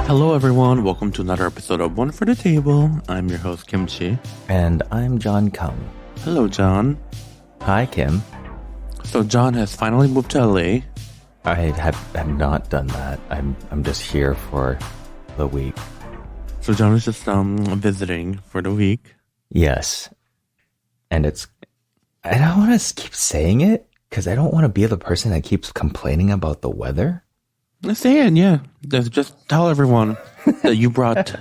Hello, everyone. Welcome to another episode of One for the Table. I'm your host, Kimchi. And I'm Jon Kim. Hello, John. Hi, Kim. So, John has finally moved to LA. I have not done that. I'm just here for the week. So, John is just visiting for the week. Yes. And I don't want to keep saying it because I don't want to be the person that keeps complaining about the weather. Let's say it, yeah. Just tell everyone that you brought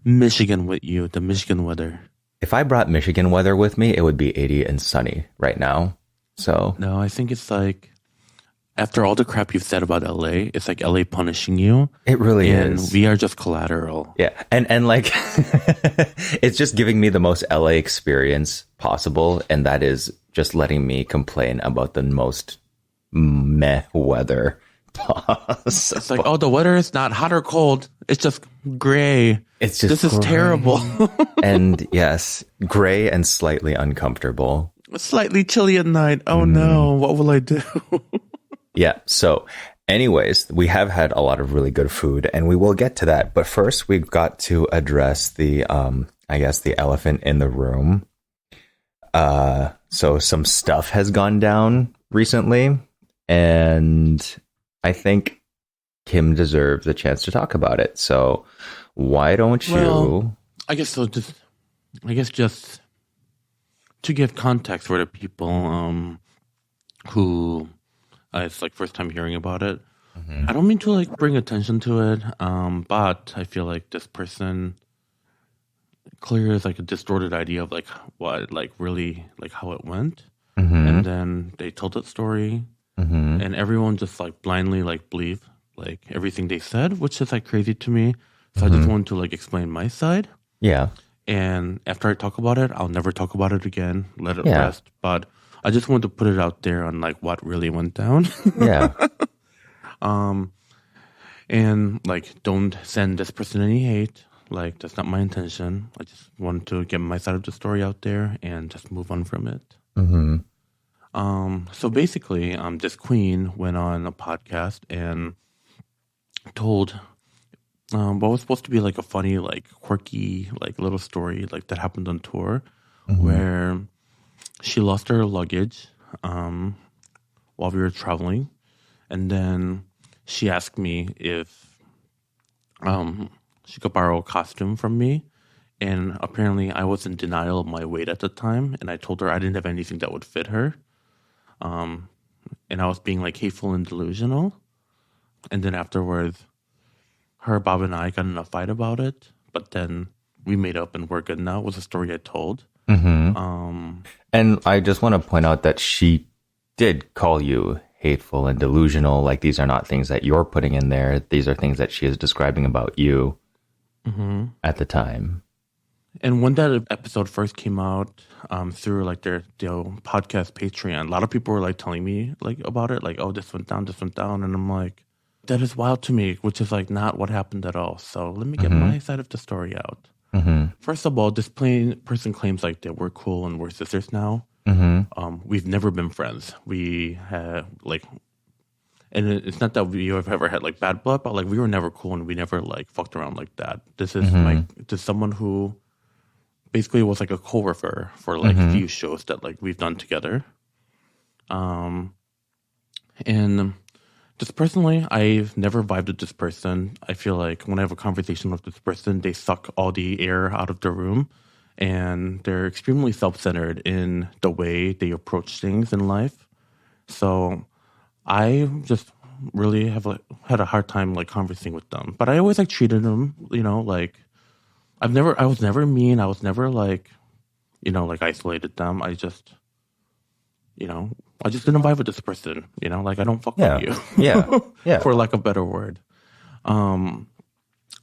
Michigan with you, the Michigan weather. If I brought Michigan weather with me, it would be 80 and sunny right now. So no, I think it's like after all the crap you've said about LA, it's like LA punishing you. It really is. And we are just collateral. Yeah. And like it's just giving me the most LA experience possible, and that is just letting me complain about the most meh weather. It's like, oh, the weather is not hot or cold. It's just gray. It's just this is terrible. And yes, gray and slightly uncomfortable. Slightly chilly at night. Oh no, what will I do? Yeah. So anyways, we have had a lot of really good food and we will get to that. But first we've got to address the elephant in the room. So some stuff has gone down recently, and I think Kim deserves a chance to talk about it. So why don't you? Well, I guess so. Just to give context for the people who it's like first time hearing about it. Mm-hmm. I don't mean to like bring attention to it, but I feel like this person clearly has like a distorted idea of like what like really like how it went, and then they told that story. Mm-hmm. And everyone just like blindly like believed like everything they said, which is like crazy to me. So I just wanted to like explain my side. Yeah. And after I talk about it, I'll never talk about it again. Let it rest. But I just wanted to put it out there on like what really went down. Yeah. And like don't send this person any hate. Like that's not my intention. I just wanted to get my side of the story out there and just move on from it. Mm-hmm. So basically, this queen went on a podcast and told what was supposed to be like a funny, like quirky, like little story like that happened on tour, where she lost her luggage while we were traveling, and then she asked me if she could borrow a costume from me. And apparently I was in denial of my weight at the time, and I told her I didn't have anything that would fit her. And I was being like hateful and delusional. And then afterwards, Bob and I got in a fight about it. But then we made up and we're good now. It was a story I told. Mm-hmm. And I just want to point out that she did call you hateful and delusional. Like, these are not things that you're putting in there. These are things that she is describing about you at the time. And when that episode first came out through like their podcast Patreon, a lot of people were like telling me like about it, like, oh, this went down, and I'm like, that is wild to me, which is like not what happened at all. So let me get my side of the story out. First of all, this person claims like that we're cool and we're sisters now. We've never been friends. We had like, and it's not that we have ever had like bad blood, but like we were never cool and we never like fucked around like that. This is just someone who basically was like a co-worker for like a few shows that like we've done together. And just personally, I've never vibed with this person. I feel like when I have a conversation with this person, they suck all the air out of the room, and they're extremely self-centered in the way they approach things in life. So I just really have like had a hard time like conversing with them. But I always like treated them, like I was never mean. I was never like, like isolated them. I just didn't vibe with this person, like I don't fuck with you. Yeah. For lack of a better word.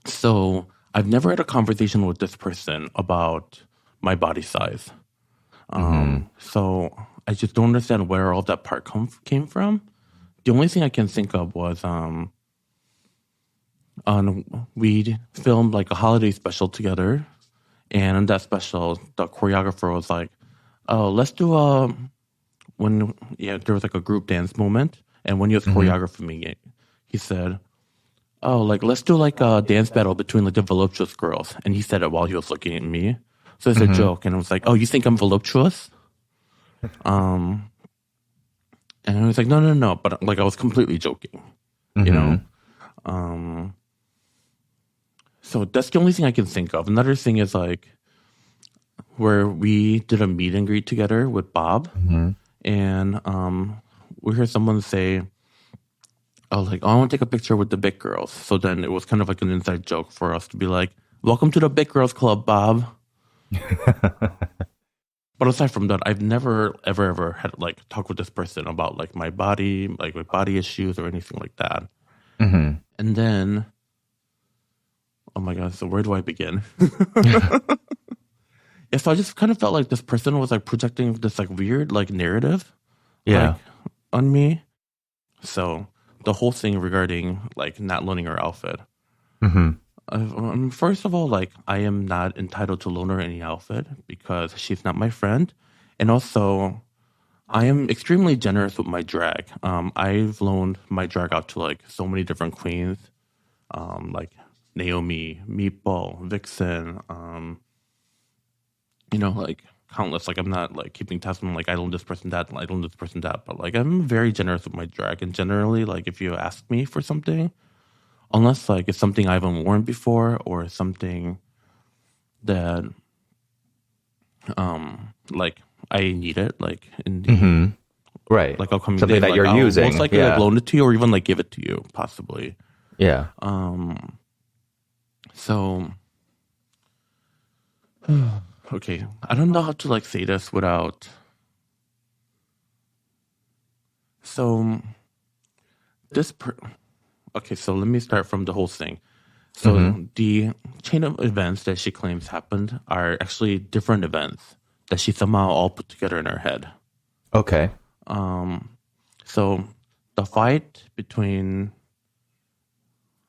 So I've never had a conversation with this person about my body size. So I just don't understand where all that part came from. The only thing I can think of was, we filmed like a holiday special together, and in that special, the choreographer was like, "Oh, let's do there was like a group dance moment, and when he was choreographing it, he said, oh, like, let's do like a dance battle between like the voluptuous girls. And he said it while he was looking at me. So it's a joke. And I was like, oh, you think I'm voluptuous? And I was like, no, no, no. But like, I was completely joking, you know? So that's the only thing I can think of. Another thing is like where we did a meet and greet together with Bob. And we heard someone say, oh, like, oh, I want to take a picture with the big girls. So then it was kind of like an inside joke for us to be like, welcome to the big girls club, Bob. But aside from that, I've never, ever had like talk with this person about like my body, like my body issues or anything like that. And then, oh my God, so where do I begin? Yeah, so I just kind of felt like this person was like projecting this like weird like narrative like, on me. So the whole thing regarding like not loaning her outfit. First of all, like I am not entitled to loan her any outfit because she's not my friend. And also, I am extremely generous with my drag. I've loaned my drag out to like so many different queens, like Naomi, Meatball, Vixen, you know, like countless. Like I'm not like keeping tabs on like I loan this person that, I loan this person that, but like I'm very generous with my drag. And generally, like if you ask me for something, unless like it's something I haven't worn before or something that like I need it, like in the, right, like I'll come something that like, you're I'll using, most likely like loan it to you or even like give it to you possibly. So okay, I don't know how to like say this without. So okay, so let me start from the whole thing. So the chain of events that she claims happened are actually different events that she somehow all put together in her head. Okay. So the fight between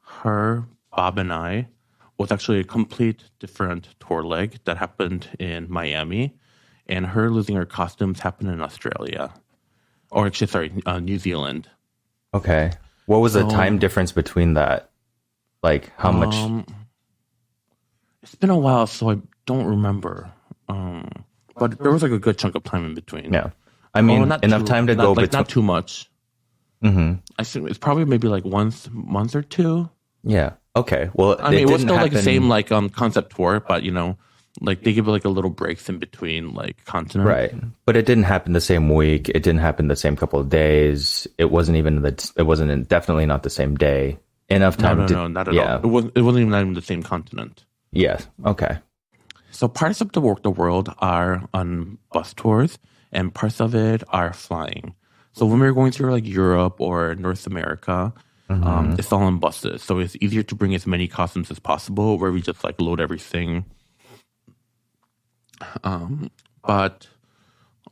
her, Bob, and I was actually a complete different tour leg that happened in Miami, and her losing her costumes happened in Australia, or actually, sorry, New Zealand. Okay. What was the time difference between that? Like how much? It's been a while, so I don't remember. But there was like a good chunk of time in between. Yeah. I mean, enough time to go like not too much. I think it's probably maybe like month or two. Yeah. Okay. Well, I mean, it was still like the same like concept tour, but you know, like they give like a little breaks in between like continents. Right. But it didn't happen the same week. It didn't happen the same couple of days. It wasn't even definitely not the same day. Enough time. No, not at all. It wasn't even the same continent. Yes. Okay. So parts of the world are on bus tours, and parts of it are flying. So when we were going through like Europe or North America, it's all on buses. So it's easier to bring as many costumes as possible, where we just like load everything. But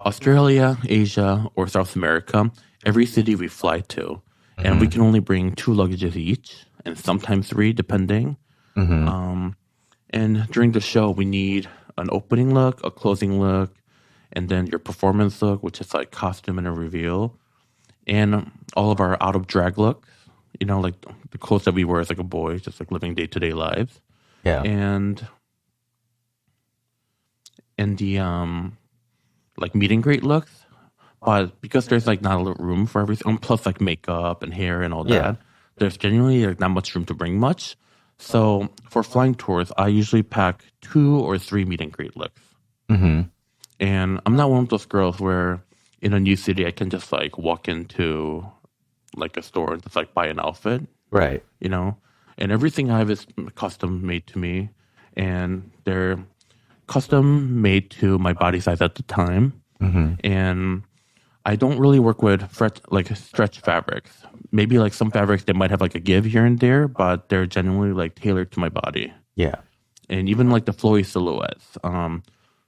Australia, Asia, or South America, every city we fly to, and we can only bring 2 luggages each, and sometimes 3, depending. And during the show, we need an opening look, a closing look, and then your performance look, which is like costume and a reveal, and all of our out of drag looks. You know, like the clothes that we wear as like a boy, just like living day to day lives. Yeah. And the like meet and greet looks, but because there's like not a lot of room for everything, plus like makeup and hair and all that, there's genuinely like not much room to bring much. So for flying tours, I usually pack 2 or 3 meet and greet looks. And I'm not one of those girls where in a new city I can just like walk into like a store and just like buy an outfit, right? You know, and everything I have is custom made to me, and they're custom made to my body size at the time. And I don't really work with stretch fabrics. Maybe like some fabrics that might have like a give here and there, but they're genuinely like tailored to my body. Yeah. And even like the flowy silhouettes.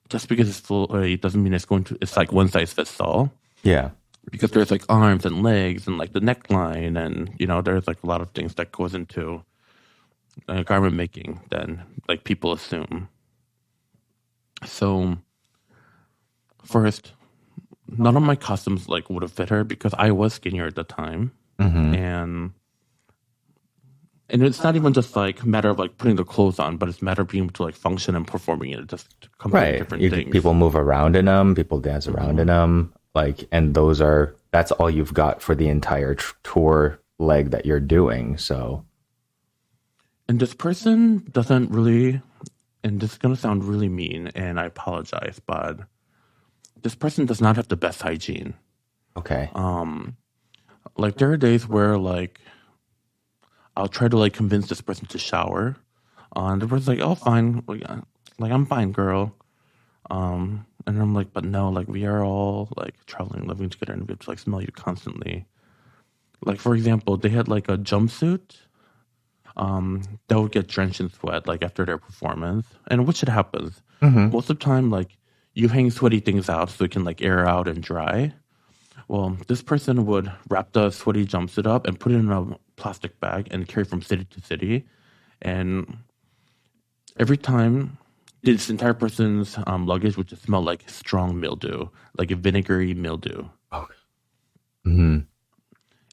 Just because it's flowy doesn't mean it's like one size fits all. Yeah. Because there's like arms and legs and like the neckline, and you know there's like a lot of things that goes into garment making than like people assume. So first, none of my costumes like would have fit her because I was skinnier at the time, and And it's not even just like a matter of like putting the clothes on, but it's a matter of being able to like function and performing it. It's just completely Right. different things. People move around in them, people dance around in them. Like, and that's all you've got for the entire tour leg that you're doing. So, And this person doesn't really, and this is going to sound really mean, and I apologize, but this person does not have the best hygiene. okay. Like there are days where like I'll try to like convince this person to shower. And the person's like, "Oh, fine, like I'm fine, girl." And I'm like, "But no, like we are all like traveling, living together, and we have to like smell you constantly." Like for example, they had like a jumpsuit that would get drenched in sweat like after their performance, and which it happens most of the time. Like you hang sweaty things out so it can like air out and dry. Well, this person would wrap the sweaty jumpsuit up and put it in a plastic bag and carry from city to city. And every time, this entire person's luggage would just smell like strong mildew, like a vinegary mildew. Okay. Mm-hmm.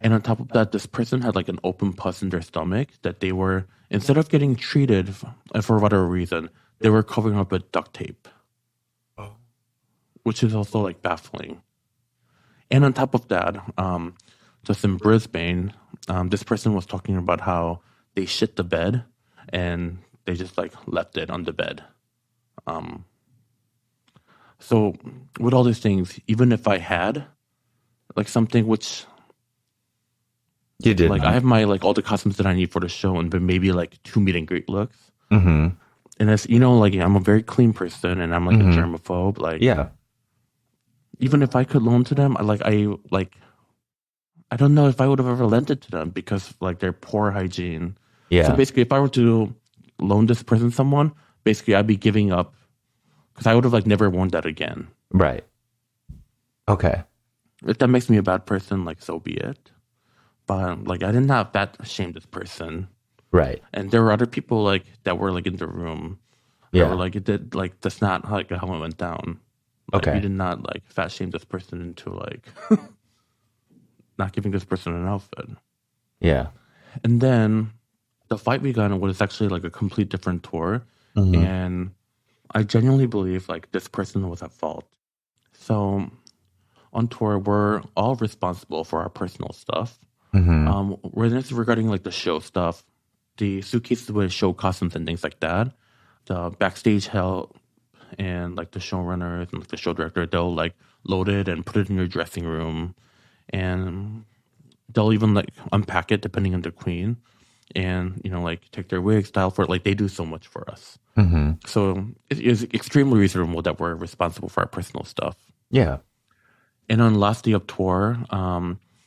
And on top of that, this person had like an open pus in their stomach that they were, instead of getting treated for whatever reason, they were covering up with duct tape, which is also like baffling. And on top of that, just in Brisbane, this person was talking about how they shit the bed and they just like left it on the bed. So with all these things, even if I had like something which You did. like I have my like all the costumes that I need for the show and but maybe like 2 meet and greet looks. Mm-hmm. And as you know, like I'm a very clean person and I'm like a germaphobe. Like Yeah. even if I could loan to them, I don't know if I would have ever lent it to them because like their poor hygiene. Yeah. So basically, if I were to loan this person someone, basically I'd be giving up because I would have like never worn that again. Right. Okay. If that makes me a bad person, like so be it. But like I did not fat shame this person, Right. and there were other people like that were like in the room. Yeah. That were like it did like that's not like how it went down. Like, Okay. we did not like fat shame this person into like not giving this person an outfit. Yeah. And then the fight we got in was actually like a complete different tour. And I genuinely believe like this person was at fault. So on tour, we're all responsible for our personal stuff. Where this is regarding like the show stuff, the suitcases with show costumes and things like that, the backstage help and like the showrunners and like, the show director, they'll like load it and put it in your dressing room. And they'll even like unpack it depending on the queen and, you know, like take their wig style for it. Like they do so much for us. So it is extremely reasonable that we're responsible for our personal stuff. Yeah. And on last day of tour,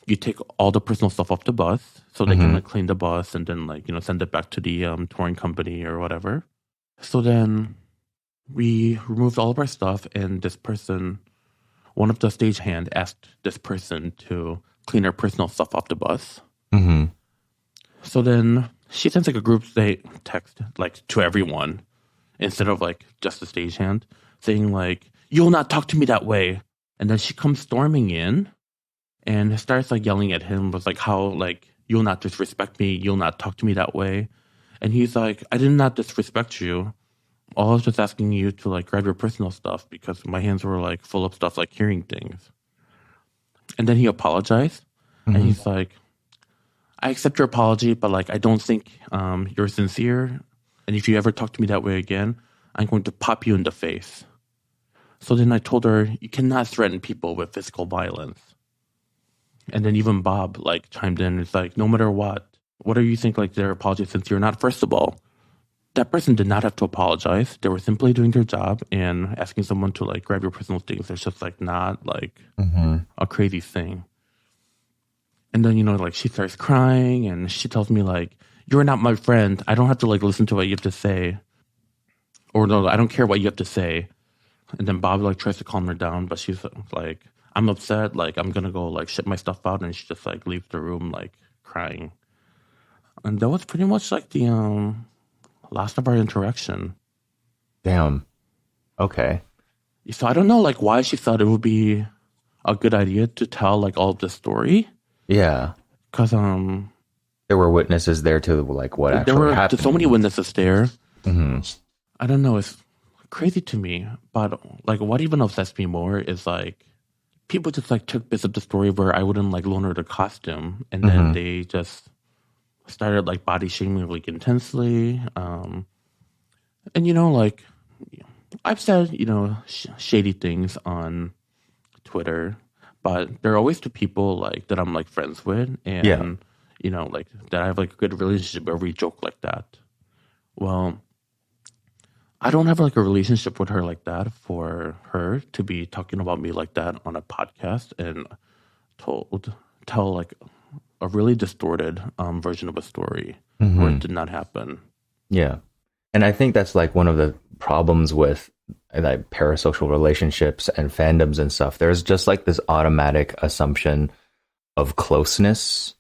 you take all the personal stuff off the bus so they can like clean the bus and then like, you know, send it back to the touring company or whatever. So then we removed all of our stuff and this person, one of the stagehand asked this person to clean her personal stuff off the bus. So then she sends like a group text like to everyone instead of like just the stagehand saying like, "You'll not talk to me that way." And then she comes storming in and starts like yelling at him was like how like, "You'll not disrespect me, you'll not talk to me that way." And he's like, "I did not disrespect you. All I was just asking you to like grab your personal stuff because my hands were like full of stuff like hearing things." And then he apologized and he's like, "I accept your apology, but like I don't think you're sincere. And if you ever talk to me that way again, I'm going to pop you in the face." So then I told her, "You cannot threaten people with physical violence." And then even Bob like chimed in. It's like, no matter what do you think like their apology sincere or not? First of all, that person did not have to apologize. They were simply doing their job, and asking someone to like grab your personal things is just like not like a crazy thing. And then, you know, like she starts crying and she tells me like, "You're not my friend. I don't have to like listen to what you have to say. Or no, I don't care what you have to say." And then Bob like tries to calm her down, but she's like, "I'm upset. Like I'm gonna go like ship my stuff out," and she just like leaves the room like crying. And that was pretty much like the last of our interaction. Damn. Okay. So I don't know like why she thought it would be a good idea to tell like all of this story. Yeah. Cause There were witnesses there to like what actually happened. So many witnesses there. Mm-hmm. I don't know. It's crazy to me. But like, what even upsets me more is like people just like took bits of the story where I wouldn't like loan her the costume, and then they just started like body shaming like intensely. And like I've said shady things on Twitter, but there are always the people like that I'm like friends with, and like that I have like a good relationship where we joke like that. Well, I don't have like a relationship with her like that for her to be talking about me like that on a podcast and tell like a really distorted version of a story where it did not happen. Yeah. And I think that's like one of the problems with like parasocial relationships and fandoms and stuff. There's just like this automatic assumption of closeness,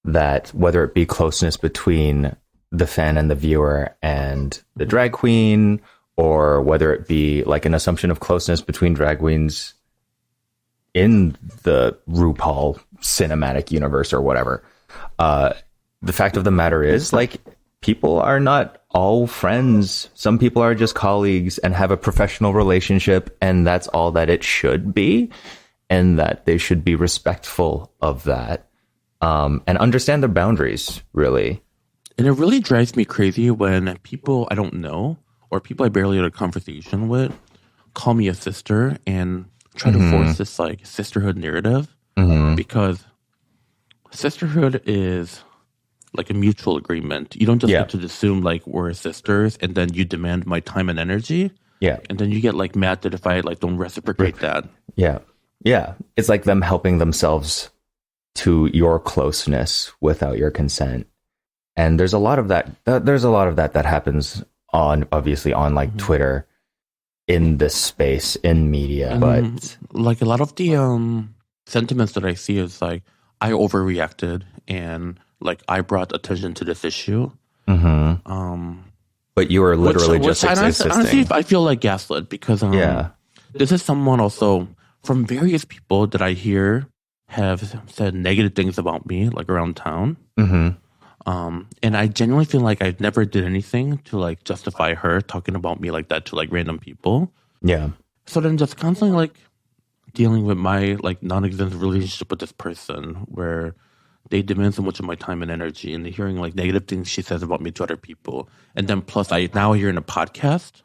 that whether it be closeness between the fan and the viewer and the drag queen, or whether it be like an assumption of closeness between drag queens in the RuPaul cinematic universe or whatever. The fact of the matter is, like, people are not all friends. Some people are just colleagues and have a professional relationship, and that's all that it should be, and that they should be respectful of that, and understand their boundaries, really. And it really drives me crazy when people I don't know, or people I barely had a conversation with, call me a sister and try to force this like sisterhood narrative, because sisterhood is like a mutual agreement. You don't just get to assume like we're sisters and then you demand my time and energy. Yeah. And then you get like mad that if I like don't reciprocate that. Yeah. Yeah. It's like them helping themselves to your closeness without your consent. And there's a lot of that. There's a lot of that happens obviously on like Twitter, in this space, in media. But like a lot of the sentiments that I see is like, I overreacted and like I brought attention to this issue. But you were literally just existing. Honestly, I feel like gaslit because this is someone also from various people that I hear have said negative things about me, like around town. And I genuinely feel like I never did anything to like justify her talking about me like that to like random people. Yeah. So then just constantly like dealing with my like non-existent relationship with this person where they demand so much of my time and energy, and hearing like negative things she says about me to other people. And then plus I now hear in a podcast.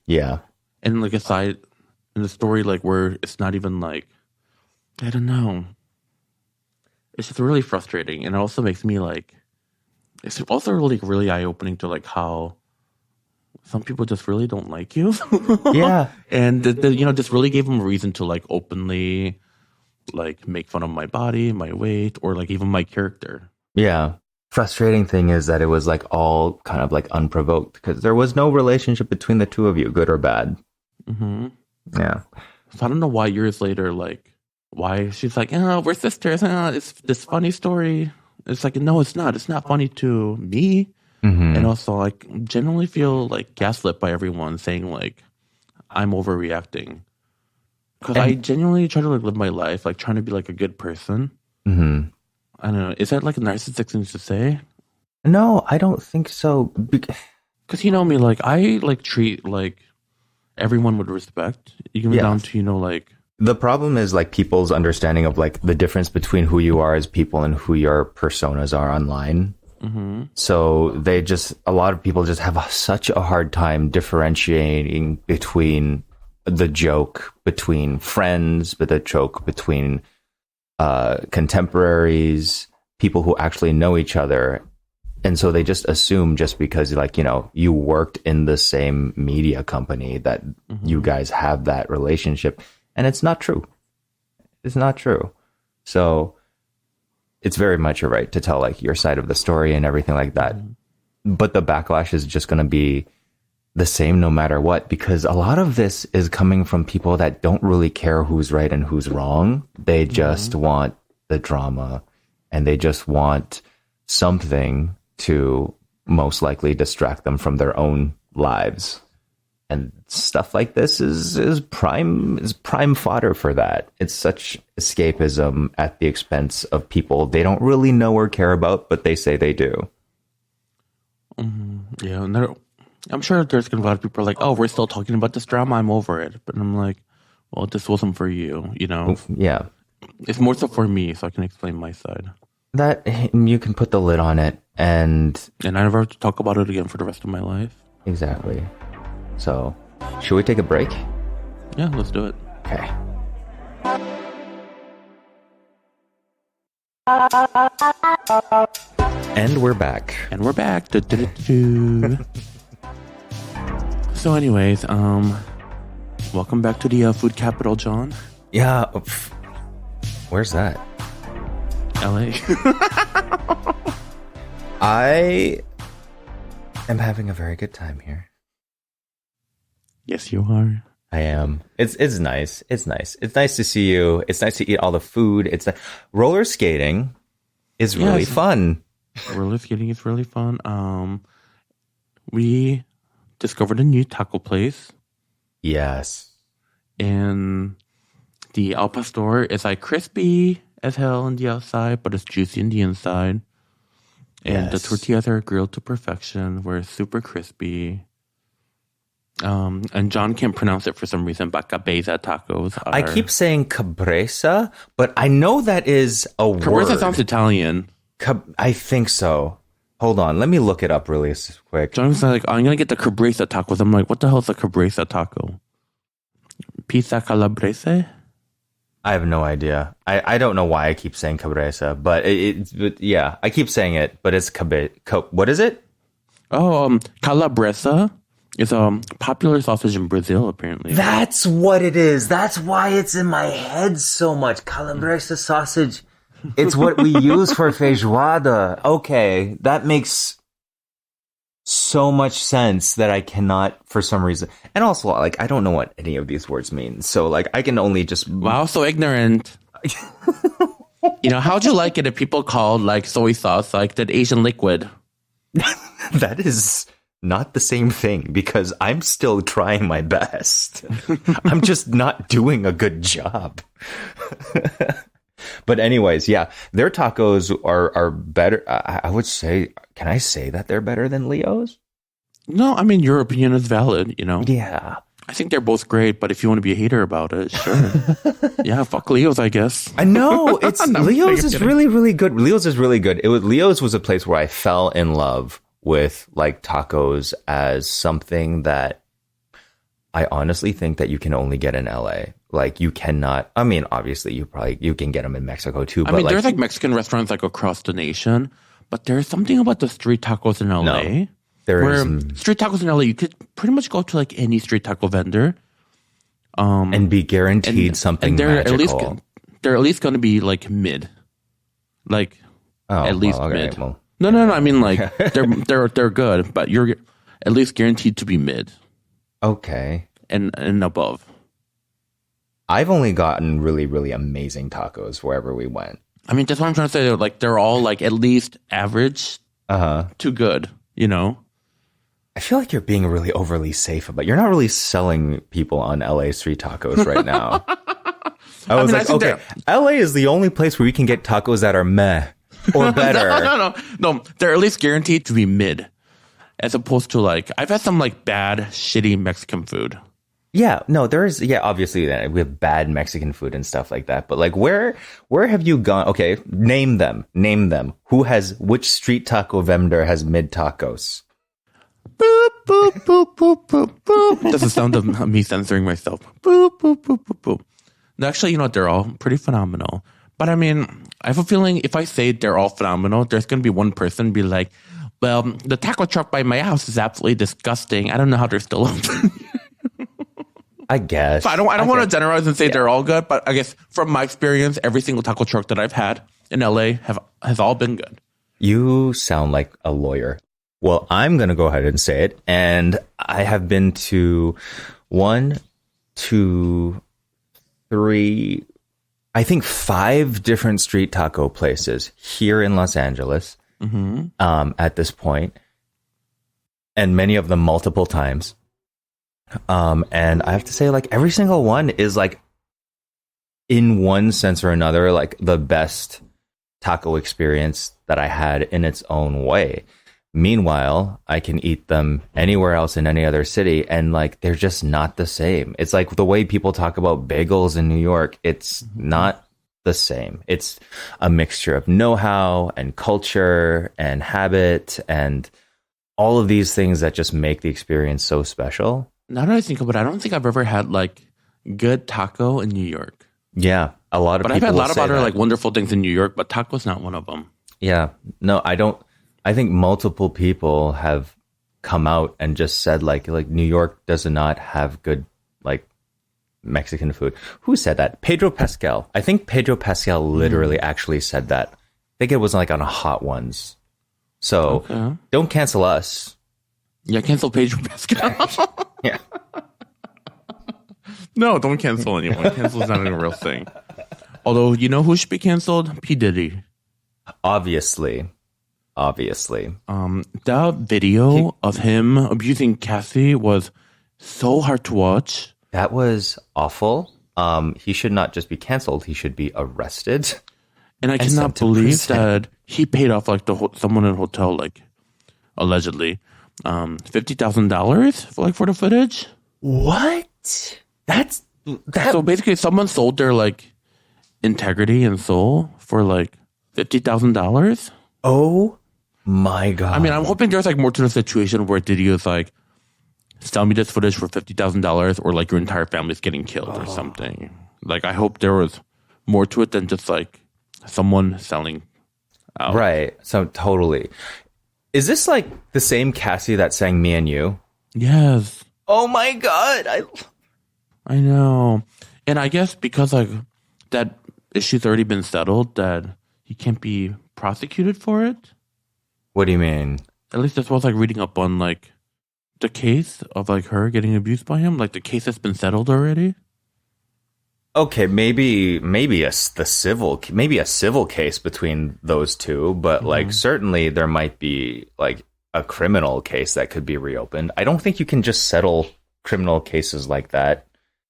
Yeah. And like aside in the story, like where it's not even like, I don't know. It's just really frustrating. And it also makes me like, it's also really eye-opening to like how some people just really don't like you. Yeah. And this really gave them a reason to like openly like make fun of my body, my weight, or like even my character. Yeah. Frustrating thing is that it was like all kind of like unprovoked, because there was no relationship between the two of you, good or bad. Yeah. So I don't know why years later, like, why she's like, oh, we're sisters. It's this funny story. It's like, no, it's not. It's not funny to me. And also, like, generally feel like gaslit by everyone saying like, I'm overreacting. Because I genuinely try to like live my life, like trying to be like a good person. I don't know. Is that like a narcissistic thing to say? No, I don't think so. Because you know me, like I like treat like everyone with respect, even down to like. The problem is like people's understanding of like the difference between who you are as people and who your personas are online. So a lot of people just have such a hard time differentiating between the joke between friends, but the joke between contemporaries, people who actually know each other. And so they just assume just because like, you worked in the same media company that you guys have that relationship. And it's not true. It's not true. So it's very much your right to tell like your side of the story and everything like that. But the backlash is just going to be the same no matter what, because a lot of this is coming from people that don't really care who's right and who's wrong. They just want the drama, and they just want something to most likely distract them from their own lives. And stuff like this is prime fodder for that. It's such escapism at the expense of people they don't really know or care about, but they say they do. Yeah, and I'm sure there's going to be a lot of people like, oh, we're still talking about this drama. I'm over it. But I'm like, well, this wasn't for you, you know? Yeah. It's more so for me, so I can explain my side. That you can put the lid on it, and I never have to talk about it again for the rest of my life. Exactly. So, should we take a break? Yeah, let's do it. Okay. And we're back. So anyways, welcome back to the food capital, John. Yeah. Where's that? LA. I am having a very good time here. Yes, you are. I am. It's nice. It's nice. It's nice to see you. It's nice to eat all the food. Roller skating is really fun. Roller skating is really fun. We discovered a new taco place. Yes. And the al pastor is like crispy as hell on the outside, but it's juicy on the inside. And the tortillas are grilled to perfection. We're super crispy. And John can't pronounce it for some reason, but cabeza tacos are... I keep saying cabresa, but I know that is a word. Cabresa sounds Italian. I think so. Hold on, let me look it up really quick. John's like, I'm going to get the cabresa tacos. I'm like, what the hell is a cabresa taco? Pizza calabrese? I have no idea. I don't know why I keep saying cabresa, but yeah, I keep saying it, but it's what is it? Oh, calabresa is a popular sausage in Brazil, apparently. That's what it is. That's why it's in my head so much. Calabresa sausage. It's what we use for feijoada. Okay, that makes so much sense that I cannot, for some reason. And also, like, I don't know what any of these words mean. So, like, I can only just... Wow, so ignorant. You know, how'd you like it if people called, like, soy sauce, like, that Asian liquid? That is not the same thing, because I'm still trying my best. I'm just not doing a good job. But anyways, yeah, their tacos are better. I would say, can I say that they're better than Leo's? No, I mean, your opinion is valid, you know? Yeah. I think they're both great, but if you want to be a hater about it, sure. Yeah, fuck Leo's, I guess. I know. Leo's is really, really good. Leo's is really good. Leo's was a place where I fell in love with, like, tacos as something that I honestly think that you can only get in LA. Like, you cannot, I mean, obviously you can get them in Mexico too. But there's like Mexican restaurants like across the nation, but there's something about the street tacos in LA. No, street tacos in LA, you could pretty much go to like any street taco vendor. And be guaranteed something magical. They're at least going to be like mid. Like, at least mid. Well. No. I mean, like, they're good, but you're at least guaranteed to be mid. Okay. And above. I've only gotten really, really amazing tacos wherever we went. I mean, that's what I'm trying to say. Like, they're all like at least average to good, you know? I feel like you're being really overly safe about. You're not really selling people on LA street tacos right now. I was like, okay, LA is the only place where you can get tacos that are meh or better. No. They're at least guaranteed to be mid. As opposed to, like, I've had some, like, bad, shitty Mexican food. Yeah, no, obviously we have bad Mexican food and stuff like that. But, like, where have you gone? Okay, name them. Which street taco vendor has mid tacos? Boop, boop, boop, boop, boop, boop. That's the sound of me censoring myself. Boop, boop, boop, boop, boop. Actually, you know what? They're all pretty phenomenal. But, I mean, I have a feeling if I say they're all phenomenal, there's going to be one person be like, well, the taco truck by my house is absolutely disgusting. I don't know how they're still open. I guess. So I don't want to generalize and say they're all good, but I guess from my experience, every single taco truck that I've had in LA has all been good. You sound like a lawyer. Well, I'm going to go ahead and say it. And I have been to 1, 2, 3, I think 5 different street taco places here in Los Angeles. At this point, and many of them multiple times. And I have to say, like, every single one is like, in one sense or another, like the best taco experience that I had in its own way. Meanwhile, I can eat them anywhere else in any other city, and like they're just not the same. It's like the way people talk about bagels in New York, it's not the same. It's a mixture of know-how and culture and habit and all of these things that just make the experience so special. Now that I think about it, I don't think I've ever had like good taco in New York. Yeah, a lot of But people I've had a lot of other that. like wonderful things in New York, but taco's not one of them. Yeah, no, I don't. I think multiple people have come out and just said like New York does not have good like Mexican food. Who said that? Pedro Pascal. I think Pedro Pascal literally actually said that. I think it was like on a Hot Ones. So don't cancel us. Yeah, cancel Pedro Pascal. Yeah. No, don't cancel anyone. Cancel is not a real thing. Although, you know who should be canceled? P. Diddy. Obviously. That video of him abusing Cassie was so hard to watch. That was awful. He should not just be canceled. He should be arrested. And I cannot believe that he paid off like someone in a hotel, like allegedly, $50,000 for the footage. What? That's that. So basically, someone sold their like integrity and soul for like $50,000. Oh my god! I mean, I'm hoping there's like more to the situation where Diddy is like, sell me this footage for $50,000, or like your entire family's getting killed or something. Like, I hope there was more to it than just like someone selling out. Right. So totally. Is this like the same Cassie that sang "Me and You"? Yes. Oh my god! I know. And I guess because like that issue's already been settled, that he can't be prosecuted for it. What do you mean? At least that's what I was like reading up on, like the case of like her getting abused by him. Like the case has been settled already. Okay, maybe the civil, maybe a civil case between those two, but like certainly there might be like a criminal case that could be reopened. I don't think you can just settle criminal cases like that,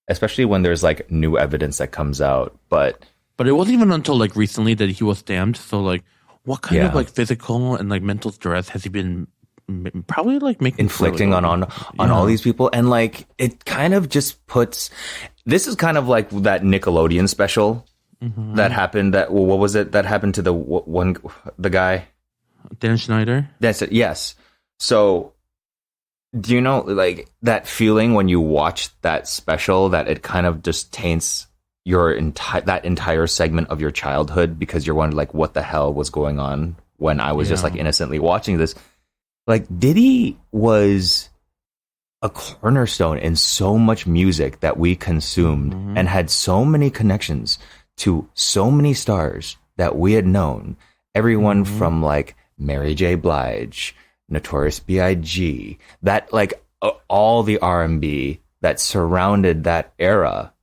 especially when there's like new evidence that comes out. But it wasn't even until like recently that he was stamped. So like, what kind of like physical and like mental stress has he been probably like inflicting on all these people? And like it kind of just puts, this is kind of like that Nickelodeon special that happened. That what was it that happened to the guy, Dan Schneider? That's it. Yes. So do you know like that feeling when you watch that special, that it kind of just taints your entire segment of your childhood, because you're wondering like what the hell was going on when I was just like innocently watching this. Like Diddy was a cornerstone in so much music that we consumed and had so many connections to so many stars that we had known. Everyone from like Mary J. Blige, Notorious B.I.G., that like all the R&B that surrounded that era.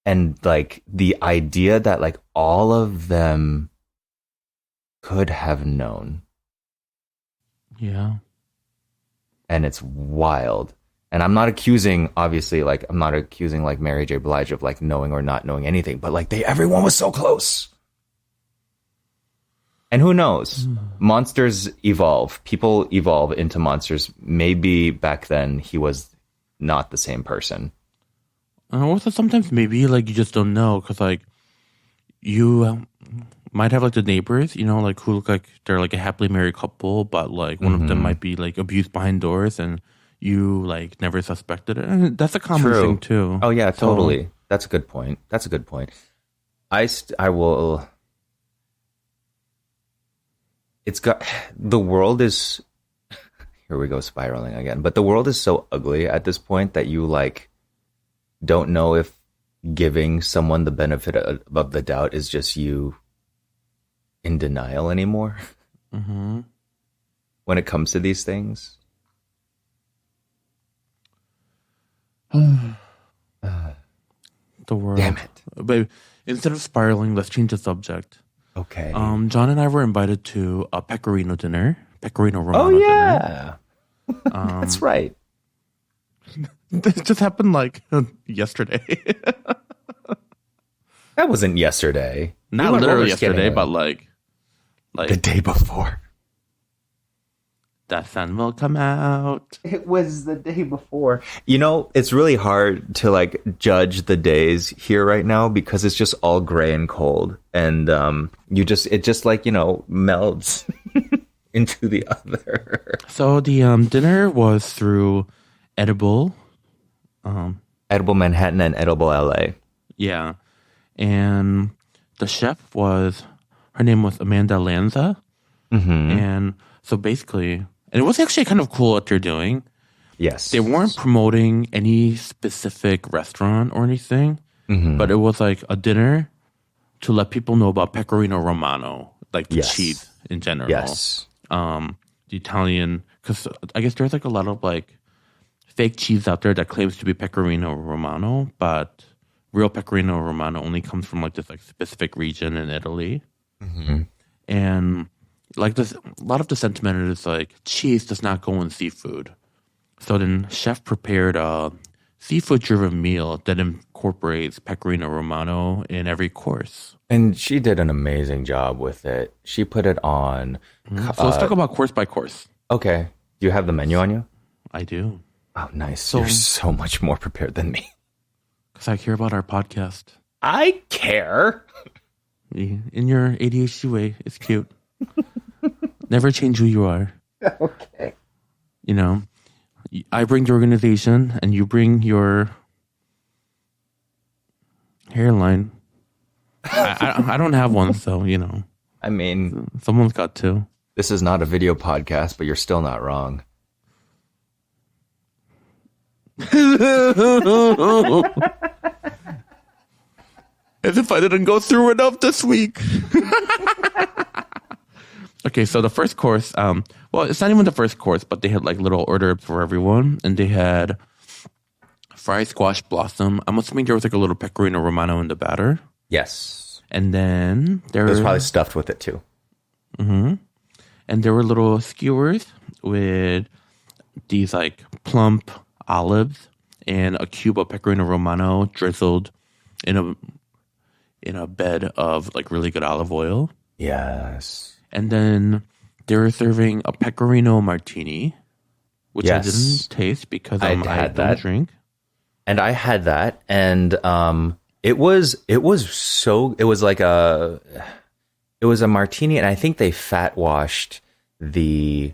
And like the idea that like all of them could have known. Yeah. And it's wild. And I'm not accusing, obviously, like, I'm not accusing like Mary J. Blige of like knowing or not knowing anything, but like everyone was so close. And who knows? Monsters evolve. People evolve into monsters. Maybe back then he was not the same person. Also, sometimes maybe like you just don't know, because like you might have like the neighbors, you know, like who look like they're like a happily married couple, but like one of them might be like abused behind doors, and you like never suspected it. And that's a common thing too. Oh yeah, totally. That's a good point. I will. It's got, the world is, here we go spiraling again, but the world is so ugly at this point that you like don't know if giving someone the benefit of the doubt is just you in denial anymore. When it comes to these things. The world. Damn it. But instead of spiraling, let's change the subject. Okay. John and I were invited to a Pecorino dinner. Pecorino Romano dinner. That's right. It just happened like yesterday. That wasn't yesterday. Not literally yesterday, but like the day before. The sun will come out. It was the day before. You know, it's really hard to like judge the days here right now because it's just all gray and cold, and it just like, you know, melds into the other. So the dinner was through Edible, Edible Manhattan and Edible LA. Yeah, and the chef her name was Amanda Lanza, and so basically. And it was actually kind of cool what they're doing. Yes. They weren't promoting any specific restaurant or anything, but it was like a dinner to let people know about Pecorino Romano, like the cheese in general. Yes. The Italian, because I guess there's like a lot of like fake cheese out there that claims to be Pecorino Romano, but real Pecorino Romano only comes from like this like specific region in Italy. And like this, a lot of the sentiment is like cheese does not go in seafood. So then chef prepared a seafood-driven meal that incorporates Pecorino Romano in every course. And she did an amazing job with it. She put it on. So let's talk about course by course. Okay. Do you have the menu on you? I do. Oh, nice. You're so much more prepared than me. Because I care about our podcast. I care. In your ADHD way, it's cute. Never change who you are. Okay. You know, I bring the organization and you bring your hairline. I don't have one, so, you know. I mean, someone's got to. This is not a video podcast, but you're still not wrong. As if I didn't go through enough this week. Okay, so the first course, well, it's not even the first course, but they had like little hors d'oeuvres for everyone. And they had fried squash blossom. I'm assuming there was like a little Pecorino Romano in the batter. Yes. And then there was probably stuffed with it too. And there were little skewers with these like plump olives and a cube of Pecorino Romano drizzled in a bed of like really good olive oil. Yes. And then they were serving a Pecorino martini, which I didn't taste because I don't drink. And I had that, and it was a martini, and I think they fat washed the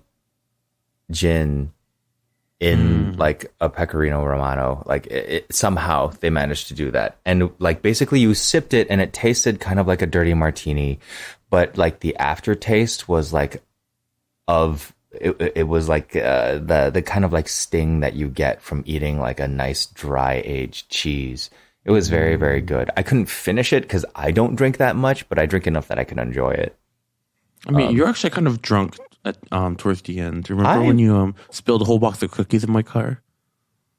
gin in like a Pecorino Romano. Like somehow they managed to do that, and like basically you sipped it, and it tasted kind of like a dirty martini. But like the aftertaste was like it was like the kind of like sting that you get from eating like a nice dry aged cheese. It was very, very good. I couldn't finish it because I don't drink that much, but I drink enough that I can enjoy it. I mean, you're actually kind of drunk at, towards the end. Do you remember when you spilled a whole box of cookies in my car?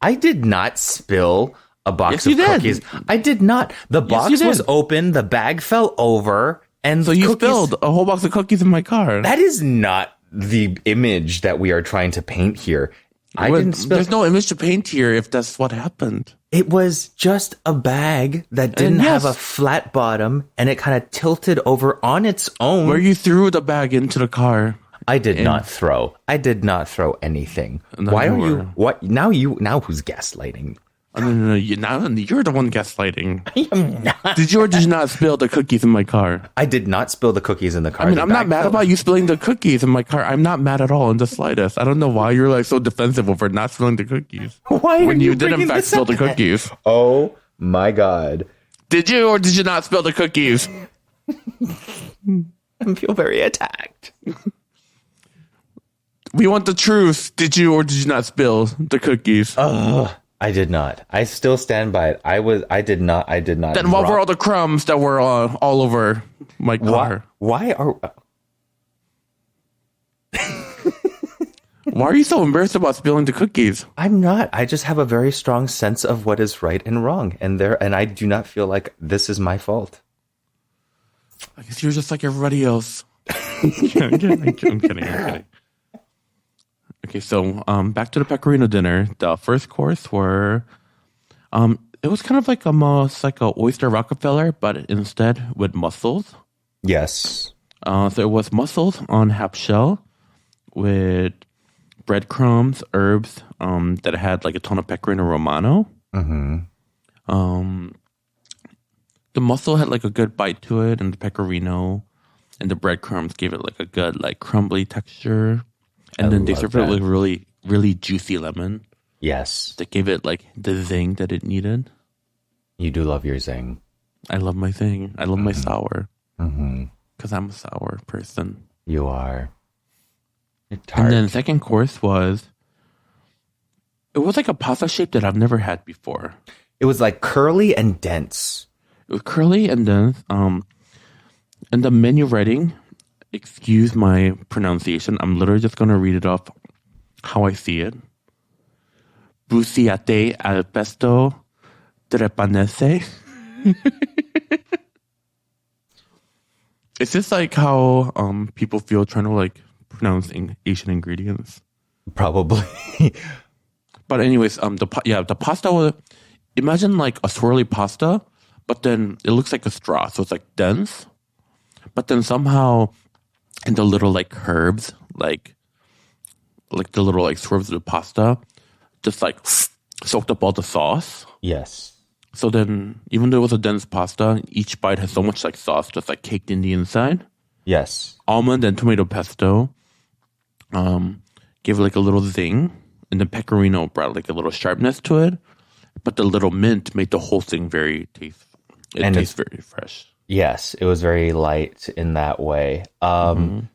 I did not spill a box of cookies. I did not. The box was open. The bag fell over. And so you spilled a whole box of cookies in my car. That is not the image that we are trying to paint here. There's no image to paint here if that's what happened. It was just a bag that didn't have a flat bottom, and it kind of tilted over on its own. Where you threw the bag into the car. I did not throw anything. Why are you? What now? Now who's gaslighting? No, you're the one gaslighting. I am not. Did you or did you not spill the cookies in my car? I did not spill the cookies in the car. I mean, I'm not mad about you spilling the cookies in my car. I'm not mad at all in the slightest. I don't know why you're like so defensive over not spilling the cookies. Why when you did in fact spill the cookies? Oh my God. Did you or did you not spill the cookies? I feel very attacked. We want the truth. Did you or did you not spill the cookies? Oh. I did not. I still stand by it. I did not. Then what were all the crumbs that were all over my car? Why are you so embarrassed about spilling the cookies? I'm not. I just have a very strong sense of what is right and wrong, and I do not feel like this is my fault. I guess you're just like everybody else. I'm kidding. Okay, so back to the Pecorino dinner. The first course were it was kind of like almost like a oyster Rockefeller, but instead with mussels. Yes. So it was mussels on half shell with breadcrumbs, herbs that had like a ton of Pecorino Romano. The mussel had like a good bite to it, and the pecorino and the breadcrumbs gave it like a good like crumbly texture. And then they served it with really, really juicy lemon. Yes. That gave it like the zing that it needed. You do love your zing. I love my zing. I love my sour. Because I'm a sour person. You are. And then the second course was, it was like a pasta shape that I've never had before. It was like curly and dense. It was curly and dense. And the menu writing, excuse my pronunciation, I'm literally just going to read it off how I see it. Bucciate al pesto trepanese. Is this like how people feel trying to like pronounce Asian ingredients? Probably. But anyways, the pasta was, imagine like a swirly pasta, but then it looks like a straw, so it's like dense. But then somehow, in the little like curves, like the little like swerves of the pasta, just like soaked up all the sauce. Yes. So then, even though it was a dense pasta, each bite has so much like sauce just like caked in the inside. Yes. Almond and tomato pesto gave it like a little zing, and the pecorino brought like a little sharpness to it. But the little mint made the whole thing very tasteful. It tastes very fresh. Yes, it was very light in that way.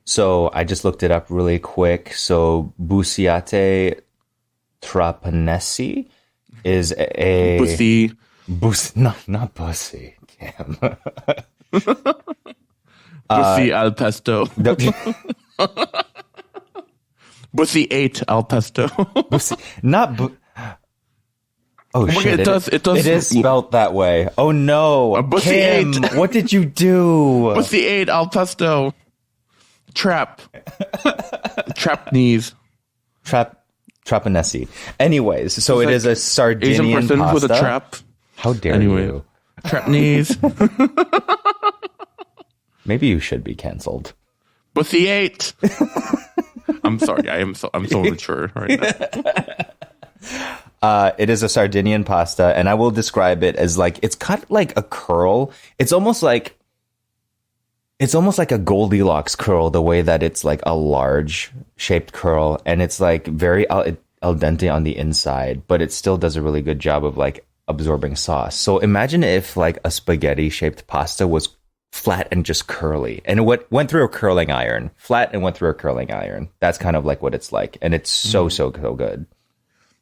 So I just looked it up really quick. So Bucciate Trapanese is a... Bussy. Not Bussy. Damn. Bussy al pesto. Bussy ate al pesto. Bussy, not... Oh shit! It does. It is spelled that way. Oh no, Kim, what did you do? Bussy ate al pesto. Trapnese. Trapanese. Anyways, so it is a Sardinian Asian person pasta. with a trap. How dare you? Trapnese. Maybe you should be canceled. Bussy ate. I'm sorry. I'm so mature right now. It is a Sardinian pasta, and I will describe it as like, it's kind of like a curl. It's almost like a Goldilocks curl, the way that it's like a large shaped curl, and it's like very al dente on the inside, but it still does a really good job of like absorbing sauce. So imagine if like a spaghetti shaped pasta was flat and just curly, and it went through a curling iron, flat and went through a curling iron. That's kind of like what it's like, and it's so good.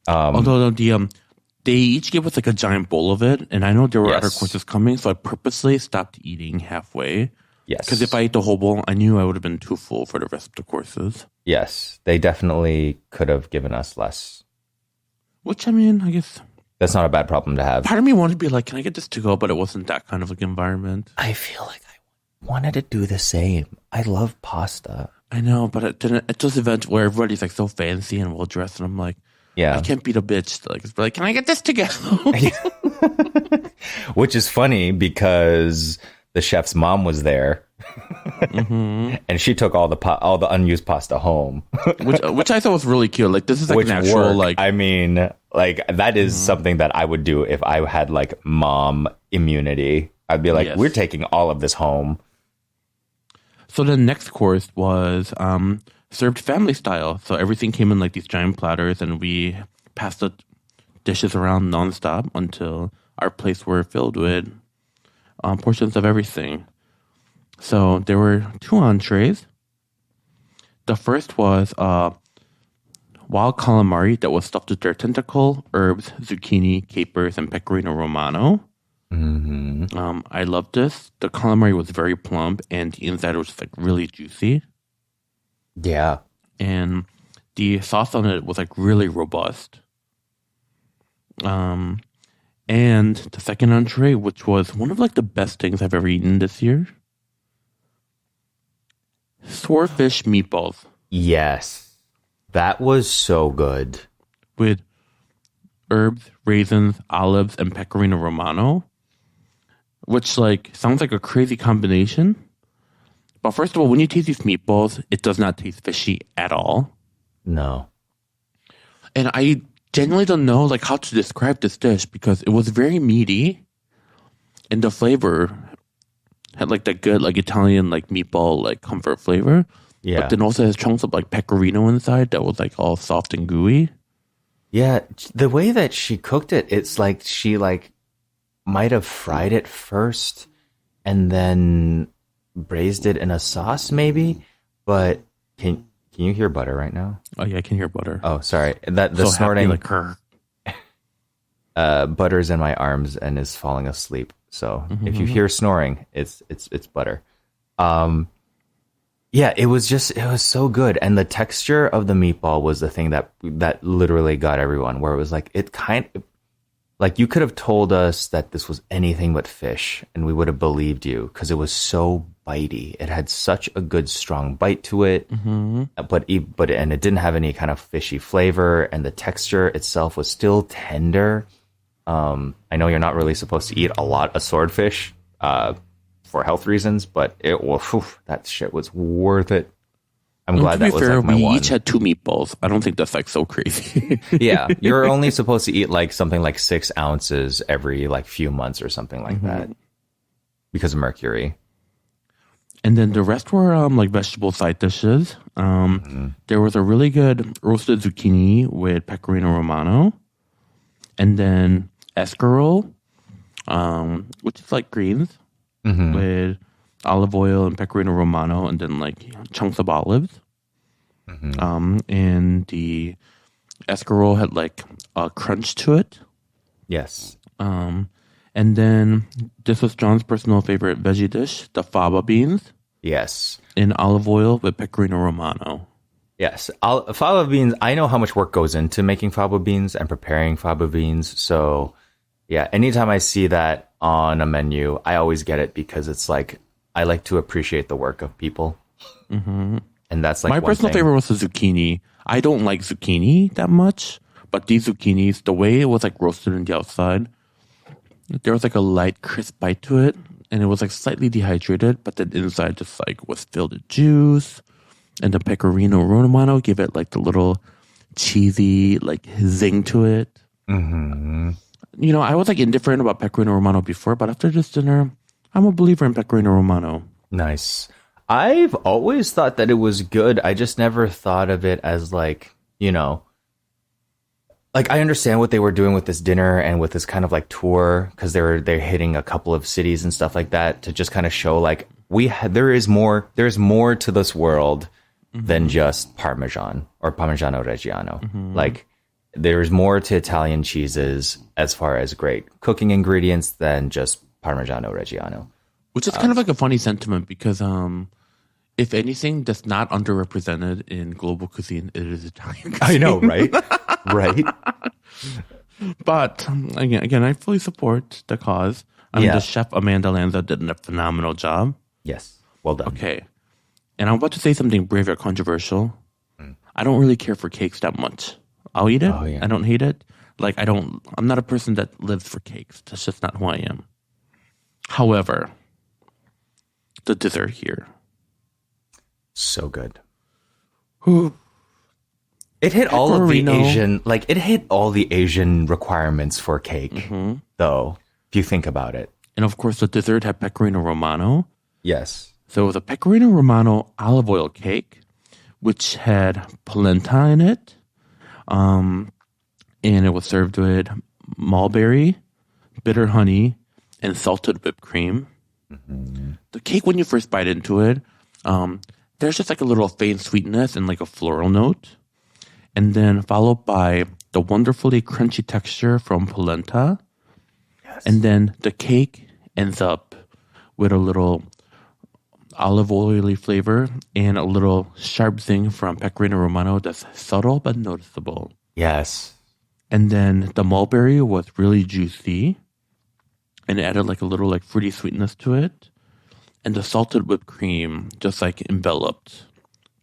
Although they each gave us like a giant bowl of it, and I know there were other courses coming, so I purposely stopped eating halfway. Yes, because if I ate the whole bowl, I knew I would have been too full for the rest of the courses. Yes, they definitely could have given us less. Which, I mean, I guess that's not a bad problem to have. Part of me wanted to be like, can I get this to go? But it wasn't that kind of like environment. I feel like I wanted to do the same. I love pasta. I know, but at those events where everybody's like so fancy and well dressed, and I'm like, yeah, I can't beat a bitch. Like, can I get this to go? Which is funny because the chef's mom was there, and she took all the unused pasta home, which I thought was really cute. Like, this is like an actual like. I mean, like that is something that I would do if I had like mom immunity. I'd be like, we're taking all of this home. So the next course was served family style. So everything came in like these giant platters, and we passed the dishes around nonstop until our plates were filled with portions of everything. So there were 2 entrees. The first was wild calamari that was stuffed with their tentacle, herbs, zucchini, capers, and pecorino romano. I loved this. The calamari was very plump, and the inside was just like really juicy. Yeah. And the sauce on it was like really robust. And the second entree, which was one of like the best things I've ever eaten this year. Swordfish meatballs. Yes. That was so good. with herbs, raisins, olives, and Pecorino Romano, which like sounds like a crazy combination. But first of all, when you taste these meatballs, it does not taste fishy at all. No. And I genuinely don't know like how to describe this dish because it was very meaty, and the flavor had like that good like Italian like meatball like comfort flavor. Yeah. But then also has chunks of like pecorino inside that was like all soft and gooey. Yeah, the way that she cooked it, it's like she like might have fried it first and then braised it in a sauce maybe, but can you hear butter right now? Oh yeah, I can hear butter. Oh, sorry. That the So snorting happy, like her. Butter's in my arms and is falling asleep. So if you hear snoring, it's butter. Yeah, it was so good, and the texture of the meatball was the thing that literally got everyone. Where it was like like you could have told us that this was anything but fish, and we would have believed you because it was so bitey. It had such a good strong bite to it, but and it didn't have any kind of fishy flavor, and the texture itself was still tender. I know you're not really supposed to eat a lot of swordfish for health reasons, but that shit was worth it. I'm glad that was like my we one. each had 2 meatballs. I don't think that's like so crazy. Yeah, you're only supposed to eat like something like 6 ounces every like few months or something like that because of mercury. And then the rest were like vegetable side dishes. There was a really good roasted zucchini with pecorino romano, and then escarole, which is like greens with olive oil and pecorino romano, and then like chunks of olives. And the escarole had like a crunch to it. Yes. And then this was John's personal favorite veggie dish, the fava beans Yes. in olive oil with pecorino romano. Yes. Fava beans, I know how much work goes into making fava beans and preparing fava beans. So, yeah, anytime I see that on a menu, I always get it because it's like, I like to appreciate the work of people. And that's like my personal favorite was the zucchini. I don't like zucchini that much, but these zucchinis, the way it was like roasted on the outside, there was like a light crisp bite to it, and it was like slightly dehydrated, but then inside just like was filled with juice, and the pecorino romano gave it like the little cheesy like zing to it. You know, I was like indifferent about pecorino romano before, but after this dinner, I'm a believer in pecorino romano. Nice. I've always thought that it was good. I just never thought of it as like, you know, like I understand what they were doing with this dinner and with this kind of like tour because they're hitting a couple of cities and stuff like that to just kind of show like there's more to this world than just Parmesan or Parmigiano Reggiano. Like there's more to Italian cheeses as far as great cooking ingredients than just Parmigiano Reggiano. Which is kind of like a funny sentiment because if anything that's not underrepresented in global cuisine, it is Italian cuisine. I know, right? Right. But again, I fully support the cause. I mean, the chef Amanda Lanza did a phenomenal job. Yes. Well done. Okay. And I'm about to say something brave or controversial. I don't really care for cakes that much. I'll eat it. Oh, yeah. I don't hate it. Like, I'm not a person that lives for cakes. That's just not who I am. However, the dessert here. So good. Ooh. It hit all of the Pecorino. Asian requirements for cake, though, if you think about it. And of course, the dessert had pecorino romano. Yes. So it was a pecorino romano olive oil cake, which had polenta in it. And it was served with mulberry, bitter honey, and salted whipped cream. The cake, when you first bite into it, there's just like a little faint sweetness and like a floral note. And then followed by the wonderfully crunchy texture from polenta. Yes. And then the cake ends up with a little olive oily flavor and a little sharp zing from pecorino romano that's subtle but noticeable. Yes. And then the mulberry was really juicy and it added like a little like fruity sweetness to it. And the salted whipped cream just like enveloped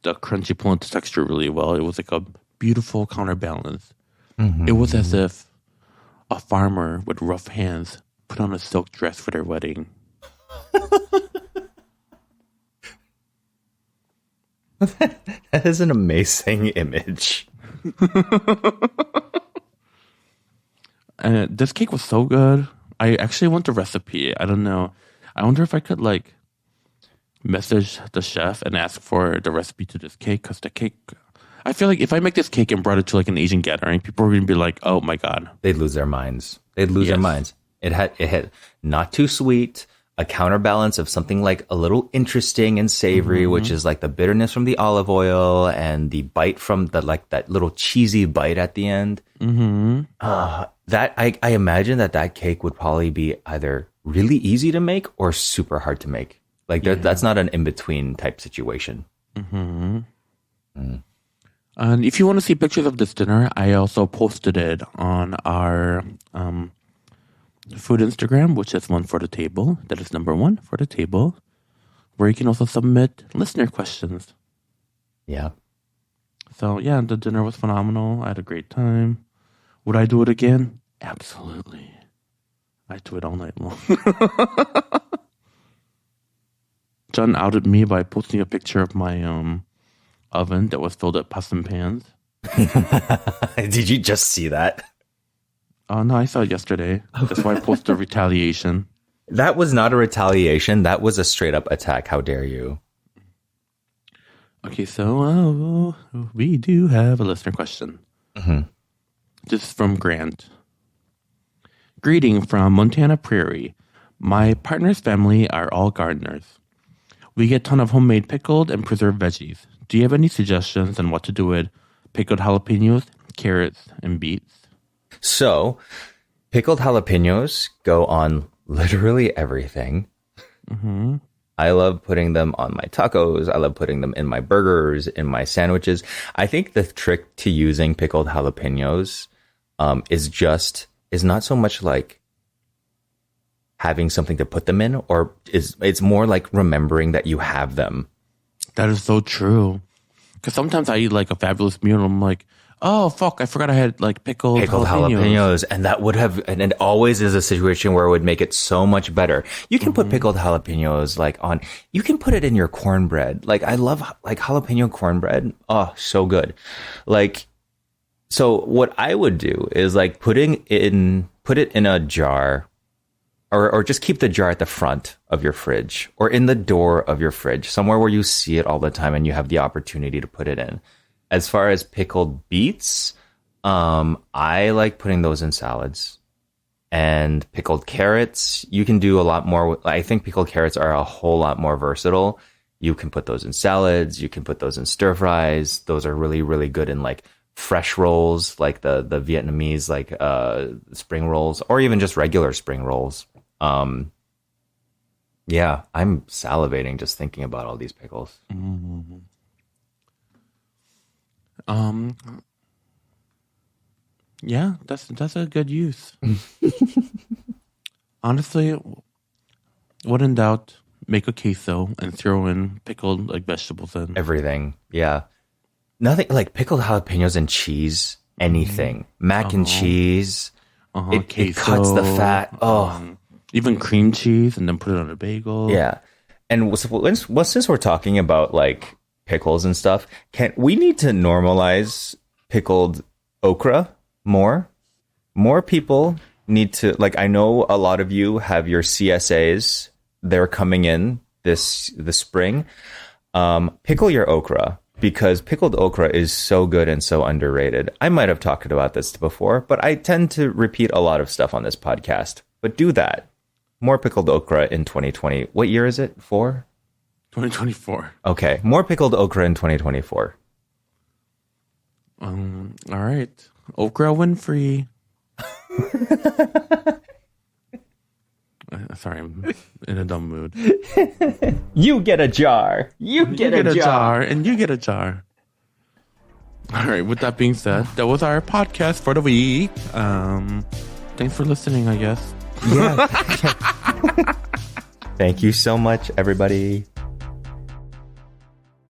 the crunchy pull into texture really well. It was like a beautiful counterbalance. Mm-hmm. It was as if a farmer with rough hands put on a silk dress for their wedding. That is an amazing image. And this cake was so good. I actually want the recipe. I don't know. I wonder if I could like message the chef and ask for the recipe to this cake, because the cake, I feel like if I make this cake and brought it to like an Asian gathering, people are going to be like, "Oh my god." They'd lose their minds. They'd lose their minds. It had not too sweet, a counterbalance of something like a little interesting and savory, which is like the bitterness from the olive oil and the bite from the like that little cheesy bite at the end. That I imagine that cake would probably be either really easy to make or super hard to make. Like that's not an in-between type situation. And if you want to see pictures of this dinner, I also posted it on our food Instagram, which is One for the Table. That is number 1 for the table, where you can also submit listener questions. Yeah. So yeah, the dinner was phenomenal. I had a great time. Would I do it again? Absolutely. I do it all night long. Jon outed me by posting a picture of my oven that was filled with pots and pans. Did you just see that? Oh, no, I saw it yesterday. That's why I posted a retaliation. That was not a retaliation. That was a straight up attack. How dare you? Okay, so we do have a listener question. This is from Grant. Greeting from Montana Prairie. My partner's family are all gardeners. We get a ton of homemade pickled and preserved veggies. Do you have any suggestions on what to do with pickled jalapenos, carrots, and beets? So, pickled jalapenos go on literally everything. I love putting them on my tacos. I love putting them in my burgers, in my sandwiches. I think the trick to using pickled jalapenos is not so much like having something to put them in, or it's more like remembering that you have them. That is so true. Because sometimes I eat like a fabulous meal and I'm like, oh, fuck, I forgot I had like pickled jalapenos. And that would have, and it always is a situation where it would make it so much better. You can put pickled jalapenos like on, you can put it in your cornbread. Like I love like jalapeno cornbread. Oh, so good. Like, so what I would do is like put it in a jar, or just keep the jar at the front of your fridge or in the door of your fridge, somewhere where you see it all the time and you have the opportunity to put it in. As far as pickled beets, I like putting those in salads. And pickled carrots, you can do a lot more. I think pickled carrots are a whole lot more versatile. You can put those in salads. You can put those in stir fries. Those are really, really good in like fresh rolls, like the Vietnamese like spring rolls, or even just regular spring rolls. Yeah, I'm salivating just thinking about all these pickles. Yeah, that's a good use. Honestly, when in doubt, make a queso and throw in pickled like vegetables in. Everything, yeah. Nothing like pickled jalapenos and cheese. Anything, mac and cheese. It cuts the fat. Even cream cheese, and then put it on a bagel. Yeah, and since we're talking about like pickles and stuff, we need to normalize pickled okra more. More people need to, like, I know a lot of you have your CSAs. They're coming in the spring. Pickle your okra, because pickled okra is so good and so underrated. I might have talked about this before, but I tend to repeat a lot of stuff on this podcast. But do that. More pickled okra in 2020. What year is it? 2024. Okay. More pickled okra in 2024. All right. Okra Winfrey. Sorry, I'm in a dumb mood. You get a jar. You get a jar. And you get a jar. All right. With that being said, that was our podcast for the week. Thanks for listening, I guess. Yeah. Thank you so much, everybody.